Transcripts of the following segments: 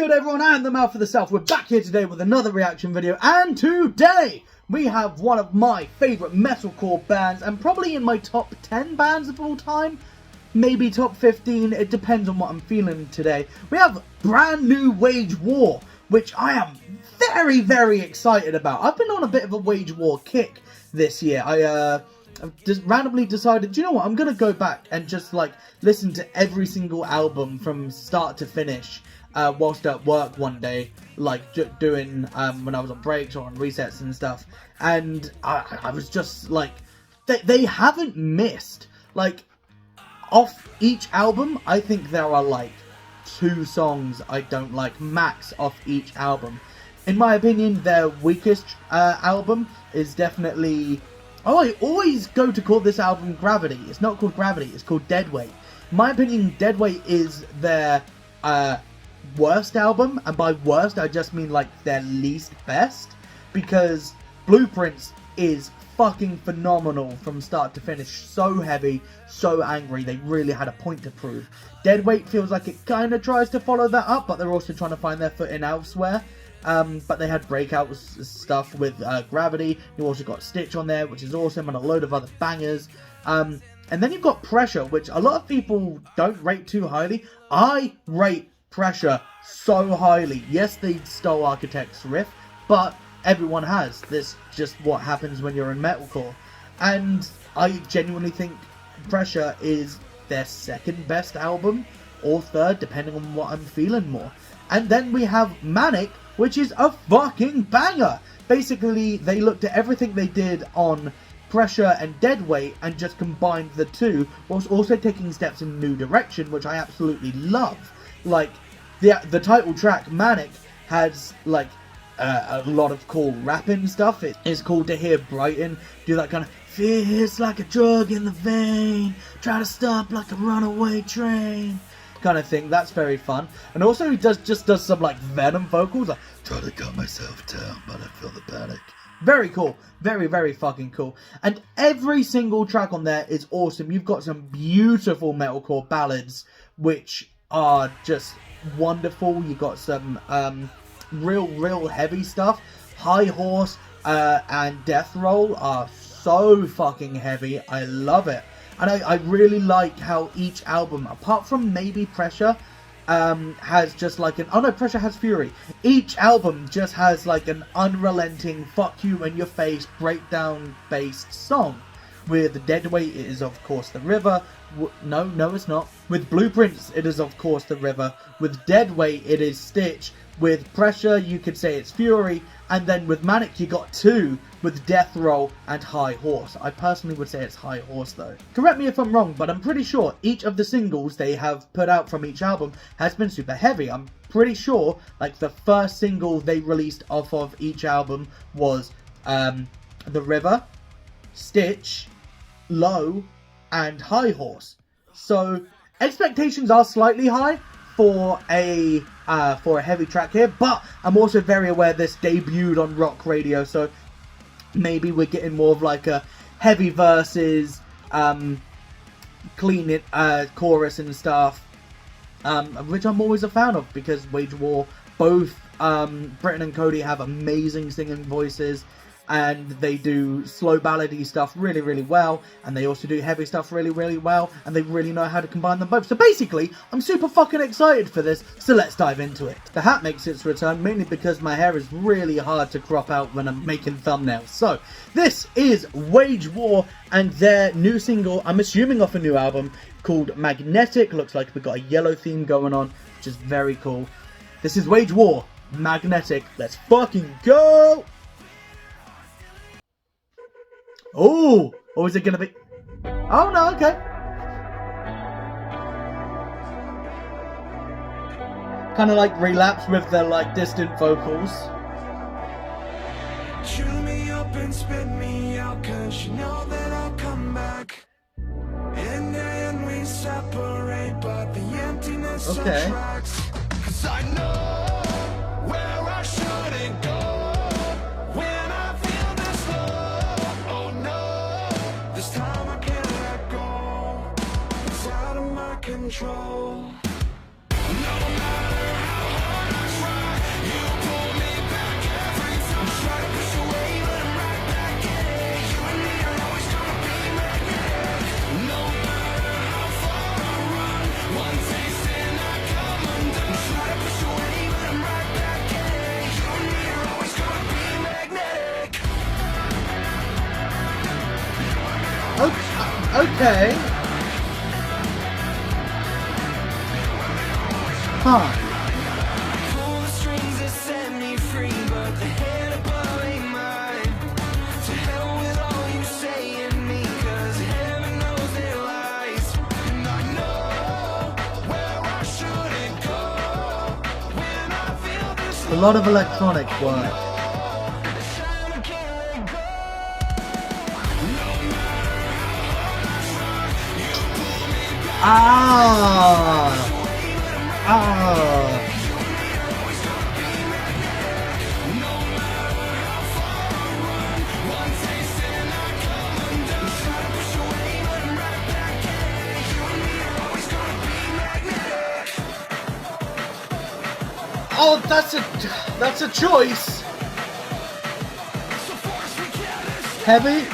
good, everyone? I am the Mouth of the South. We're back here today with another reaction video, and today we have one of my favourite metalcore bands, and probably in my top 10 bands of all time, maybe top 15, it depends on what I'm feeling today. We have brand new Wage War, which I am very, very excited about. I've been on a bit of a Wage War kick this year. I've just randomly decided, you know what, I'm going to go back and just like listen to every single album from start to finish whilst at work one day, like doing when I was on breaks or on resets and stuff. And I was just like, they haven't missed. Like, off each album, I think there are like 2 songs I don't like max off each album. In my opinion, their weakest album is definitely... Oh, I always go to call this album Gravity. It's not called Gravity, it's called Deadweight. In my opinion, Deadweight is their worst album, and by worst, I just mean like their least best, because Blueprints is fucking phenomenal from start to finish. So heavy, so angry, they really had a point to prove. Deadweight feels like it kind of tries to follow that up, but they're also trying to find their footing elsewhere. But they had breakout stuff with Gravity. You also got Stitch on there, which is awesome, and a load of other bangers. And then you've got Pressure, which a lot of people don't rate too highly. I rate Pressure so highly. Yes, they stole Architect's riff, but everyone has. This just what happens when you're in metalcore. And I genuinely think Pressure is their second best album, or third, depending on what I'm feeling more. And then we have Manic, which is a fucking banger. Basically, they looked at everything they did on Pressure and Deadweight and just combined the two, whilst also taking steps in a new direction, which I absolutely love. Like, the title track, Manic, has, like, a lot of cool rapping stuff. It is cool to hear Brighton do that kind of, feels like a drug in the vein, try to stop like a runaway train kind of thing. That's very fun. And also he just does some like Venom vocals, like, try to calm myself down but I feel the panic. Very cool. Very, very fucking cool. And every single track on there is awesome. You've got some beautiful metalcore ballads which are just wonderful. You got some real heavy stuff. High Horse and Death Roll are so fucking heavy. I love it. And I really like how each album, apart from maybe Pressure, has just like an... Oh no, Pressure has Fury. Each album just has like an unrelenting, fuck you in your face, breakdown-based song. With Deadweight, it is of course The River. No, it's not. With Blueprints, it is of course The River. With Deadweight, it is Stitch. With Pressure, you could say it's Fury. And then with Manic, you got 2 with Death Roll and High Horse. I personally would say it's High Horse though. Correct me if I'm wrong, but I'm pretty sure each of the singles they have put out from each album has been super heavy. I'm pretty sure like the first single they released off of each album was The River, Stitch, Low, and High Horse. So expectations are slightly high for a heavy track here, but I'm also very aware this debuted on rock radio, so maybe we're getting more of like a heavy verses, clean chorus and stuff, which I'm always a fan of, because Wage War, both Britton and Cody have amazing singing voices, and they do slow ballady stuff really, really well, and they also do heavy stuff really, really well, and they really know how to combine them both. So basically, I'm super fucking excited for this, so let's dive into it. The hat makes its return, mainly because my hair is really hard to crop out when I'm making thumbnails. So, this is Wage War, and their new single, I'm assuming off a new album, called Magnetic. Looks like we've got a yellow theme going on, which is very cool. This is Wage War, Magnetic. Let's fucking go! Oh, or is it gonna be? Oh no, okay. Kind of like Relapse with the like distant vocals. Chew me up and spit me out, 'cause you know that I'll come back. And then we separate, but the emptiness attracts. 'Cause I know where I shouldn't go. Control. No matter how hard I try. Okay. Huh. Pull the strings that set me free, but the head above ain't mine. To hell with all you say and me, 'cause heaven knows their lies. And I know where I shouldn't go when I feel this A lot of electronic work. shadow can't let go. Ah! Ah! Oh, that's a choice. Heavy?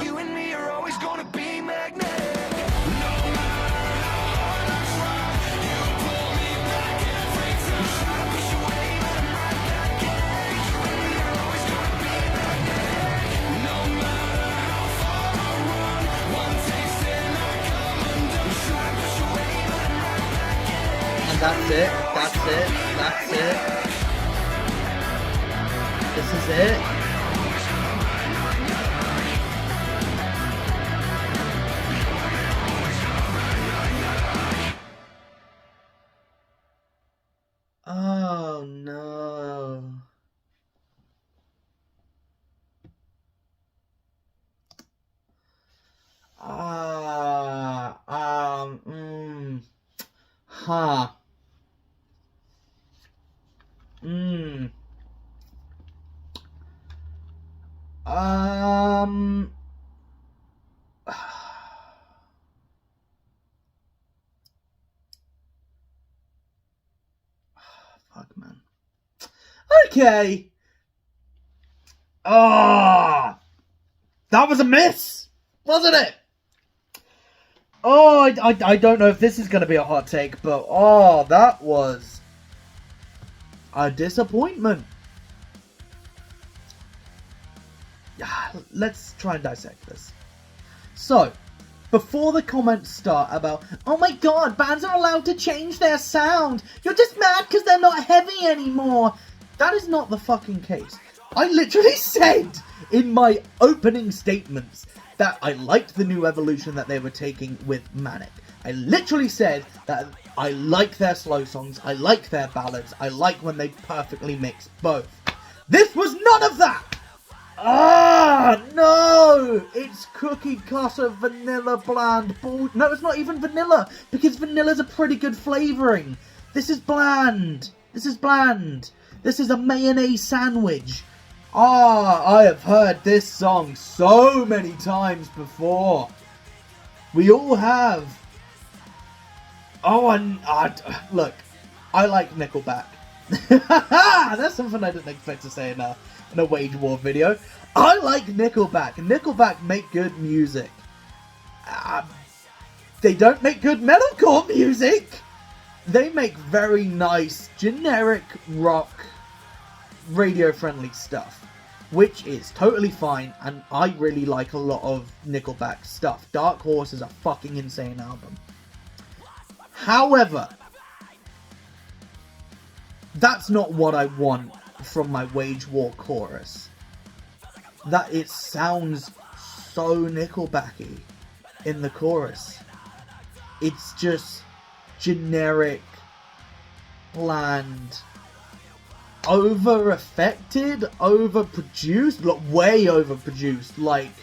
You and me are always gonna be magnetic. And that's it. That's it. That's it. This is it. Oh no. Huh. Fuck, man. Okay. Ah, that was a miss, wasn't it? Oh, I don't know if this is going to be a hot take, but oh, that was a disappointment. Let's try and dissect this. So, before the comments start about, oh my god, bands are allowed to change their sound, you're just mad because they're not heavy anymore. That is not the fucking case. I literally said in my opening statements that I liked the new evolution that they were taking with Manic. I literally said that I like their slow songs, I like their ballads, I like when they perfectly mix both. This was none of that! Ah, no! It's cookie cutter vanilla bland bull. No, it's not even vanilla, because vanilla's a pretty good flavouring. This is bland. This is bland. This is a mayonnaise sandwich. Ah, I have heard this song so many times before. We all have. Oh, and look, I like Nickelback. That's something I didn't expect to say in a Wage War video. I like Nickelback. Nickelback make good music. They don't make good metalcore music. They make very nice, generic rock, radio-friendly stuff, which is totally fine, and I really like a lot of Nickelback stuff. Dark Horse is a fucking insane album. However, that's not what I want from my Wage War chorus. That it sounds so Nickelbacky in the chorus. It's just generic, bland, over-affected, over-produced, like way over-produced. Like,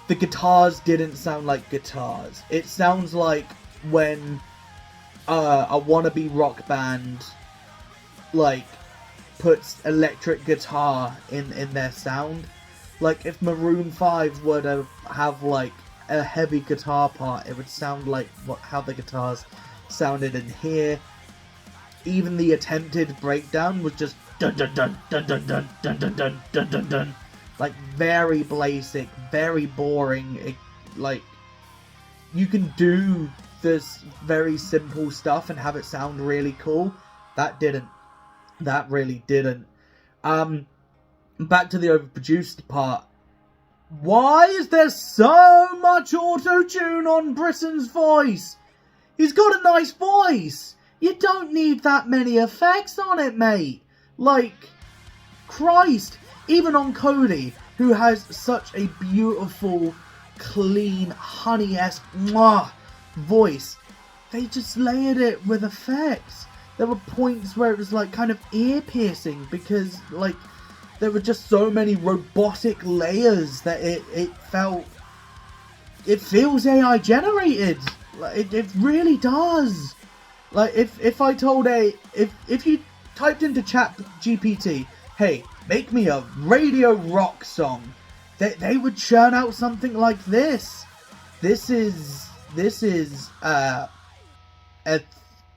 the guitars didn't sound like guitars. It sounds like when a wannabe rock band, like, puts electric guitar in their sound. Like, if Maroon 5 were to have, like, a heavy guitar part, it would sound like how the guitars sounded in here. Even the attempted breakdown was just dun dun dun dun dun dun dun dun dun dun dun dun. Like, very basic, very boring. Like, you can do this very simple stuff and have it sound really cool. That didn't. That really didn't. Back to the overproduced part. Why is there so much auto-tune on Britain's voice? He's got a nice voice. You don't need that many effects on it, mate. Like, Christ. Even on Cody, who has such a beautiful, clean, honey-esque voice, they just layered it with effects. There were points where it was like kind of ear-piercing because like there were just so many robotic layers that it feels AI generated. Like, it really does. Like, if I told if you typed into ChatGPT, hey, make me a radio rock song, they would churn out something like this. This is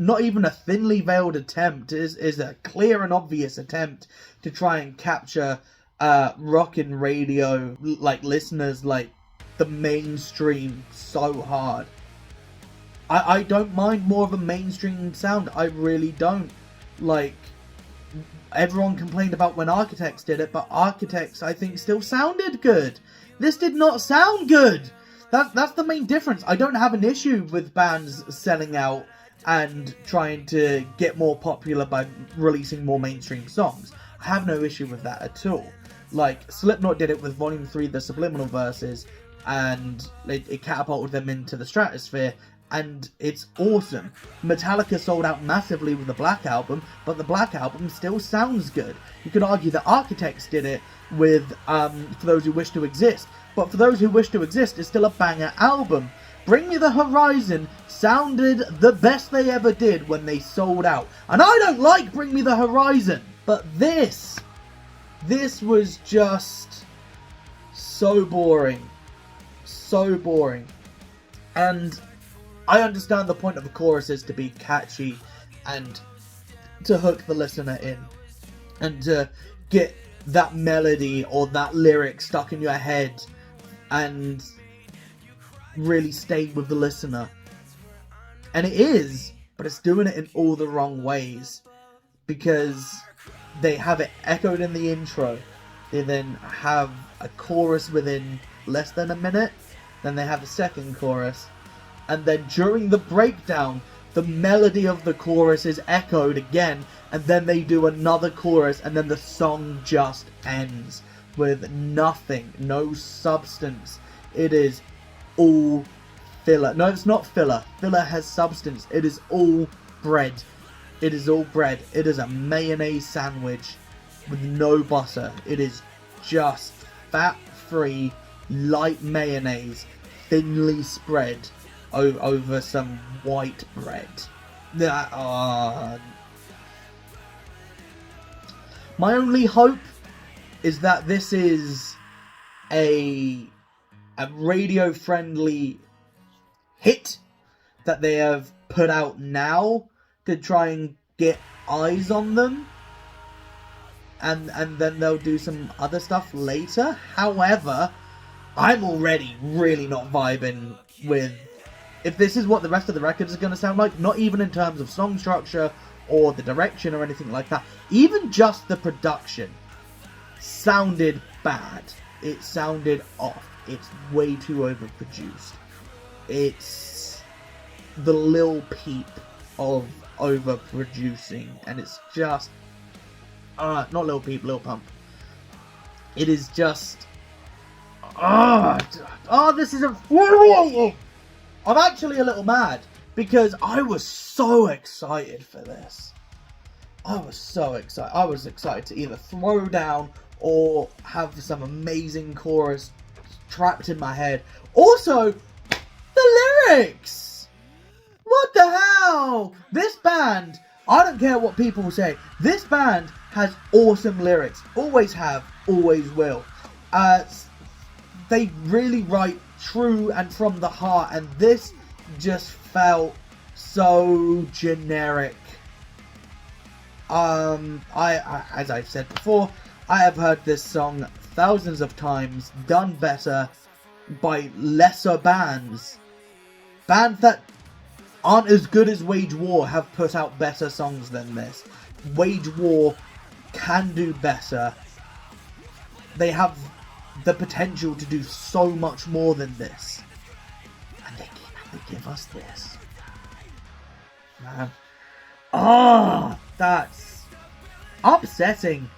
not even a thinly veiled attempt. Is a clear and obvious attempt to try and capture rockin' radio like listeners, like the mainstream, so hard. I don't mind more of a mainstream sound. I really don't. Like, everyone complained about when Architects did it, but Architects, I think, still sounded good. This did not sound good. That's the main difference. I don't have an issue with bands selling out and trying to get more popular by releasing more mainstream songs. I have no issue with that at all. Like, Slipknot did it with Volume 3, the Subliminal Verses, and it catapulted them into the stratosphere, and it's awesome. Metallica sold out massively with the Black Album, but the Black Album still sounds good. You could argue that Architects did it with For Those Who Wish to Exist, but For Those Who Wish to Exist is still a banger album. Bring Me the Horizon sounded the best they ever did when they sold out. And I don't like Bring Me the Horizon, but this was just so boring. So boring. And I understand the point of the chorus is to be catchy and to hook the listener in and to get that melody or that lyric stuck in your head and really stay with the listener. And it is, but it's doing it in all the wrong ways, because they have it echoed in the intro, they then have a chorus within less than a minute, then they have a second chorus, and then during the breakdown the melody of the chorus is echoed again, and then they do another chorus, and then the song just ends with nothing, no substance. It is all filler. No, it's not filler. Filler has substance. It is all bread. It is all bread. It is a mayonnaise sandwich with no butter. It is just fat-free, light mayonnaise, thinly spread over some white bread. My only hope is that this is a radio-friendly hit that they have put out now to try and get eyes on them, and then they'll do some other stuff later. However, I'm already really not vibing with if this is what the rest of the record is going to sound like, not even in terms of song structure or the direction or anything like that. Even just the production sounded bad. It sounded off. It's way too overproduced. It's the Lil Peep of overproducing, and it's just not Lil Peep, Lil Pump. It is just this is infuriating. I'm actually a little mad because I was so excited for this. I was so excited. I was excited to either throw down or have some amazing chorus trapped in my head. Also, the lyrics! What the hell? This band, I don't care what people say, this band has awesome lyrics. Always have, always will. They really write true and from the heart, and this just felt so generic. As I've said before, I have heard this song thousands of times, done better by lesser bands. Bands that aren't as good as Wage War have put out better songs than this. Wage War can do better. They have the potential to do so much more than this. And they give us this. Man. That's upsetting.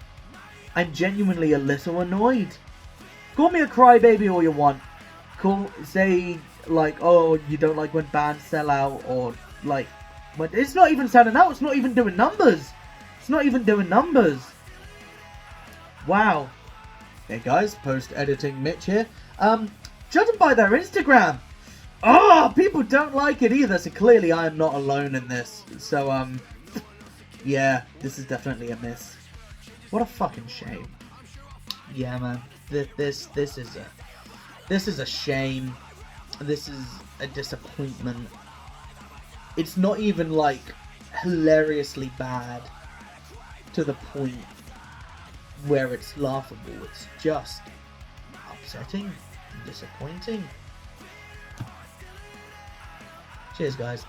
I'm genuinely a little annoyed. Call me a crybaby all you want. Say, like, oh, you don't like when bands sell out, or, like, when it's not even selling out, it's not even doing numbers. It's not even doing numbers. Wow. Hey guys, post-editing Mitch here. Judging by their Instagram, people don't like it either, so clearly I am not alone in this. So, yeah, this is definitely a miss. What a fucking shame. Yeah, man. This is a shame. This is a disappointment. It's not even, like, hilariously bad to the point where it's laughable. It's just upsetting and disappointing. Cheers, guys.